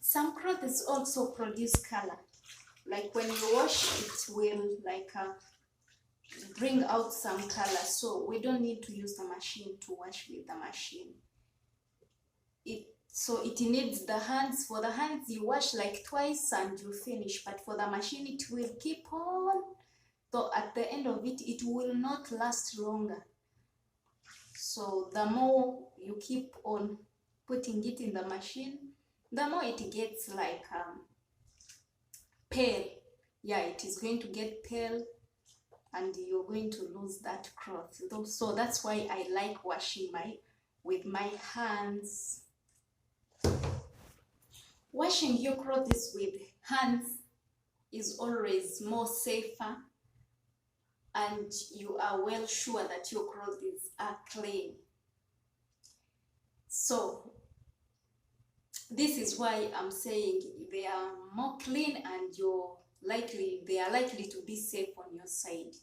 Some clothes also produce color. Like when you wash, it will bring out some color. So we don't need to use the machine to wash with the machine. So it needs the hands. For the hands, you wash like twice and you finish. But for the machine, it will keep on. So at the end of it, it will not last longer. So the more you keep on putting it in the machine, the more it gets like pale. Yeah, it is going to get pale and you're going to lose that cloth. So that's why I like washing with my hands. Washing your clothes with hands is always more safer, and you are well sure that your clothes are clean. So this is why I'm saying they are more clean and they are likely to be safe on your side.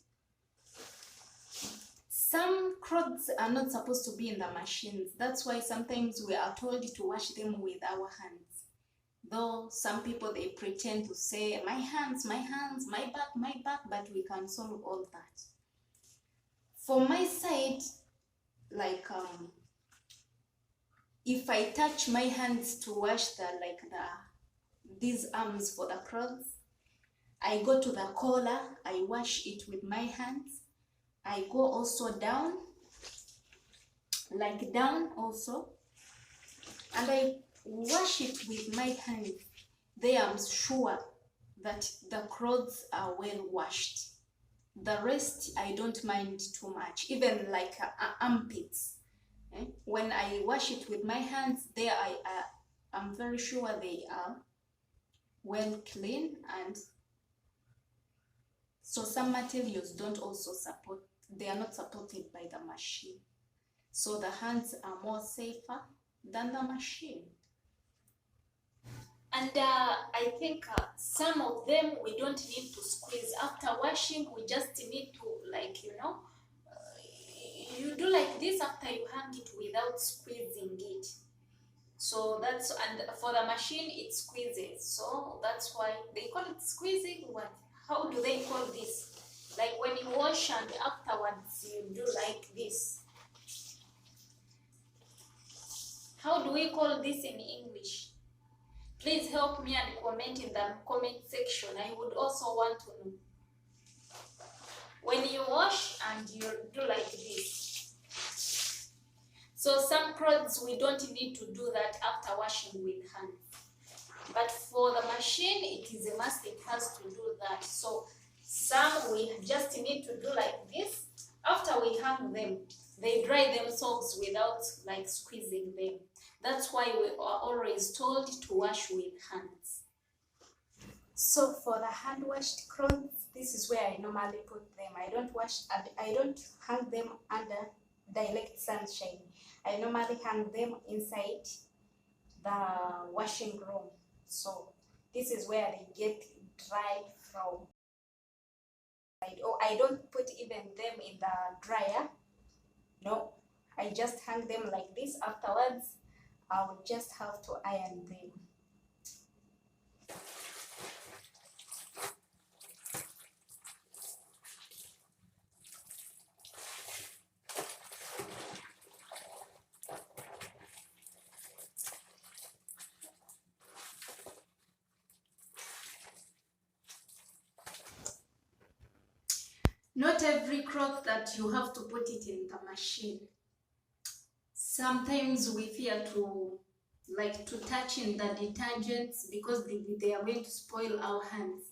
Some clothes are not supposed to be in the machines. That's why sometimes we are told to wash them with our hands. Though some people, they pretend to say, my hands, my back, but we can solve all that. For my side, if I touch my hands to wash these arms for the clothes, I go to the collar, I wash it with my hands. I go also down also, and I wash it with my hands. Then I'm sure that the clothes are well washed. The rest I don't mind too much, even like armpits. When I wash it with my hands, there I'm very sure they are well clean. And so some materials don't also support, they are not supported by the machine. So the hands are more safer than the machine. And I think some of them we don't need to squeeze. After washing, we just need to, you do like this after you hang it without squeezing it. So and for the machine, it squeezes. So that's why they call it squeezing. How do they call this? Like when you wash and afterwards you do like this. How do we call this in English? Please help me and comment in the comment section. I would also want to know. When you wash and you do like this. So some clothes we don't need to do that after washing with hands. But for the machine, it is a must, it has to do that. So some we just need to do like this. After we hang them, they dry themselves without squeezing them. That's why we are always told to wash with hands. So for the hand washed clothes, this is where I normally put them. I don't hang them under direct sunshine. I normally hang them inside the washing room. So this is where they get dry from. I don't put even them in the dryer. No, I just hang them like this. Afterwards, I will just have to iron them. Not every cloth that you have to put it in the machine. Sometimes we fear to touch in the detergents because they are going to spoil our hands.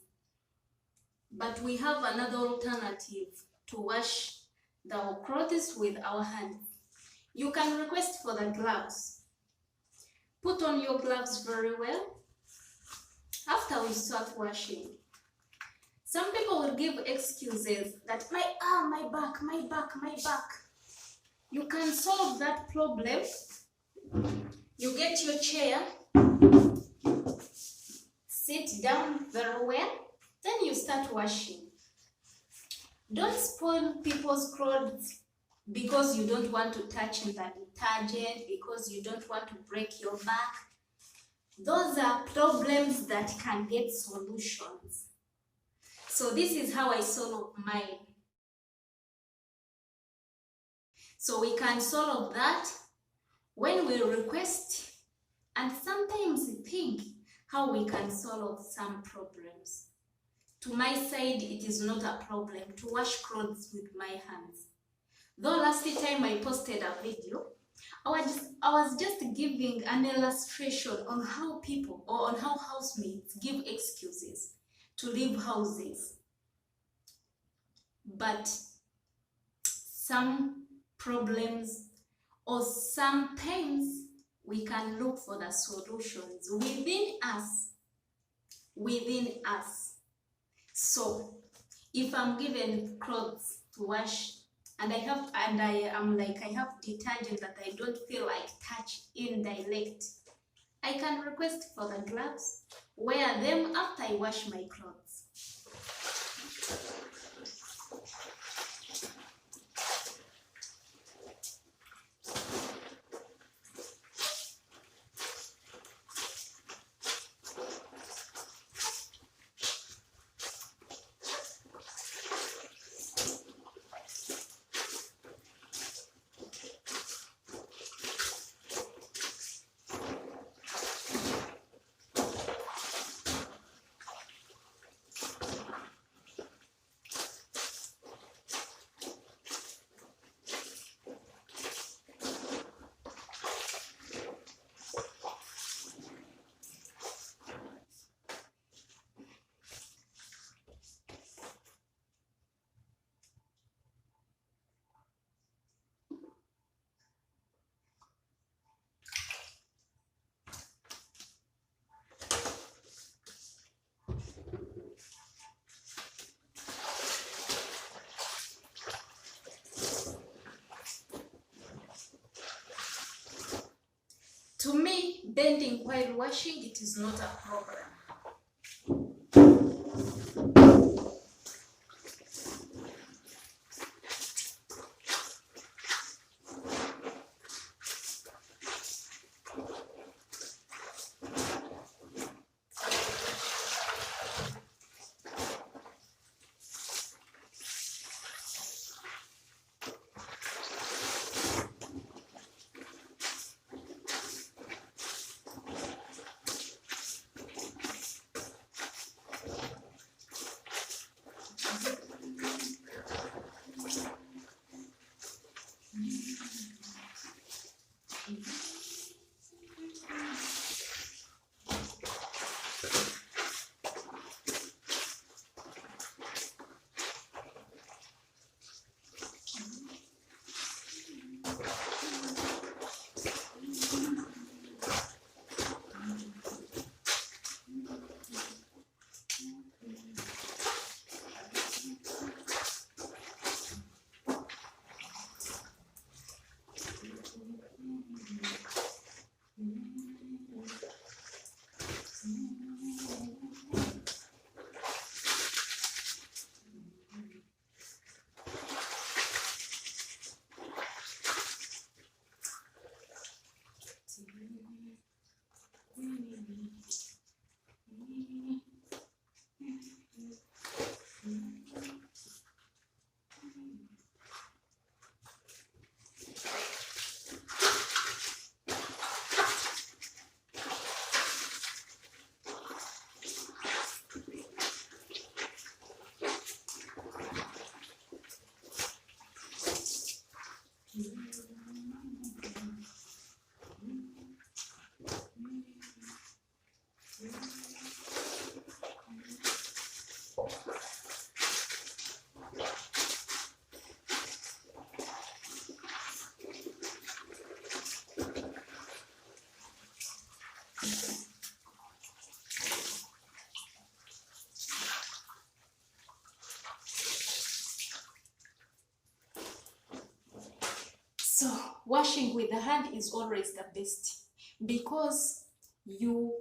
But we have another alternative to wash the clothes with our hands. You can request for the gloves. Put on your gloves very well after we start washing. Some people will give excuses that my arm, my back. You can solve that problem. You get your chair, sit down very well, then you start washing. Don't spoil people's clothes because you don't want to touch in the detergent, because you don't want to break your back. Those are problems that can get solutions. So this is how I solve mine. So we can solve that when we request, and sometimes think how we can solve some problems. To my side, it is not a problem to wash clothes with my hands. Though last time I posted a video, I was just giving an illustration on how people or on how housemates give excuses to leave houses. But some problems or sometimes we can look for the solutions within us. So if I'm given clothes to wash and I am like, I have detergent that I don't feel like touch indirect, I can request for the gloves, wear them after I wash my clothes. To me, bending while washing, it is not a problem. So washing with the hand is always the best, because you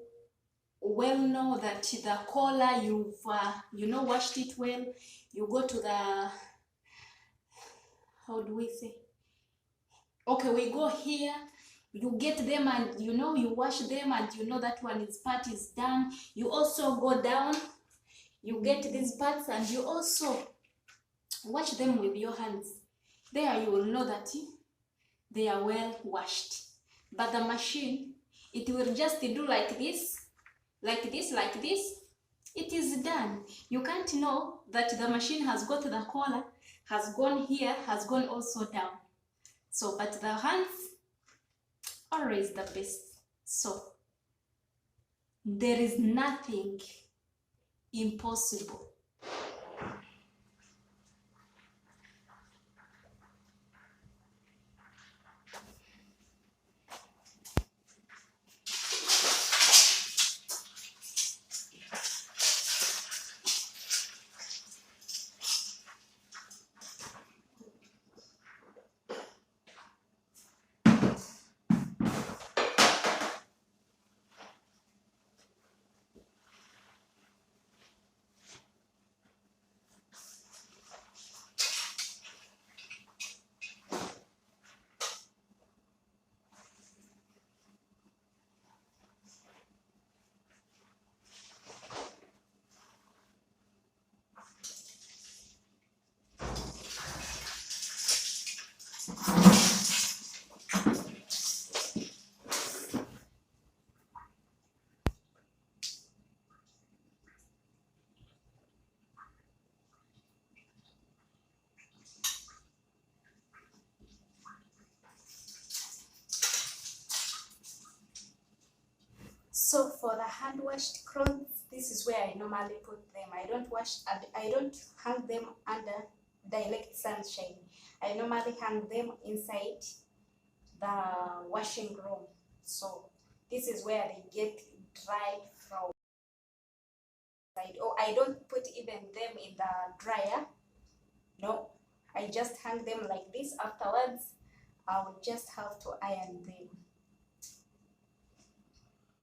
well know that the collar, you've washed it well. You go to the, how do we say, okay, we go here, You get them and you know, you wash them and you know that one is part is done. You also go down, you get these parts and you also wash them with your hands. There you will know that they are well washed. But the machine, it will just do like this, like this, like this. It is done. You can't know that the machine has got the collar, has gone here, has gone also down. So, but the hands, always the best. So, there is nothing impossible. So for the hand washed clothes, this is where I normally put them. I don't hang them under direct sunshine. I normally hang them inside the washing room. So this is where they get dried from. Or I don't put even them in the dryer. No, I just hang them like this. Afterwards, I will just have to iron them.